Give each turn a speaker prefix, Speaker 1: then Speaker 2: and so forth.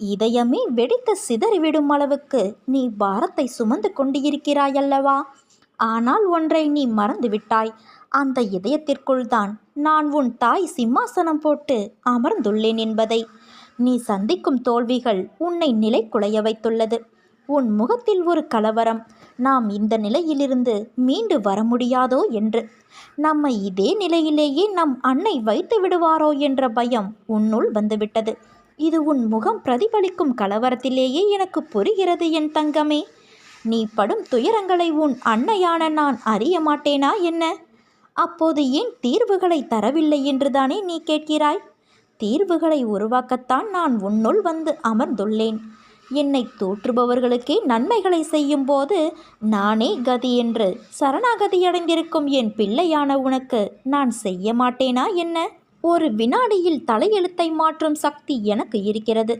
Speaker 1: இதயமே வெடித்து சிதறிவிடும் அளவுக்கு நீ பாரத்தை சுமந்து கொண்டிருக்கிறாயல்லவா? ஆனால் ஒன்றை நீ மறந்துவிட்டாய். அந்த இதயத்திற்குள் தான் நான் உன் தாய் சிம்மாசனம் போட்டு அமர்ந்துள்ளேன் என்பதை. நீ சந்திக்கும் தோல்விகள் உன்னை நிலைகுலைய வைத்துள்ளது. உன் முகத்தில் ஒரு கலவரம், நாம் இந்த நிலையிலிருந்து மீண்டு வர முடியாதோ என்று. நம்மை இதே நிலையிலேயே நம் அன்னை வைத்து விடுவாரோ என்ற பயம் உன்னுள் வந்துவிட்டது. இது உன் முகம் பிரதிபலிக்கும் கலவரத்திலேயே எனக்கு புரிகிறது என் தங்கமே. நீ படும் துயரங்களை உன் அன்னையான நான் அறிய மாட்டேனா என்ன? அப்போது ஏன் தீர்வுகளை தரவில்லை என்றுதானே நீ கேட்கிறாய்? தீர்வுகளை உருவாக்கத்தான் நான் உன்னுள் வந்து அமர்ந்துள்ளேன். என்னை தூற்றுபவர்களுக்கே நன்மைகளை செய்யும் போது நானே கதி என்று சரணாகதியடைந்திருக்கும் என் பிள்ளையான உனக்கு நான் செய்ய மாட்டேனா என்ன? ஒரு வினாடியில் தலையெழுத்தை மாற்றும் சக்தி எனக்கு இருக்கிறது.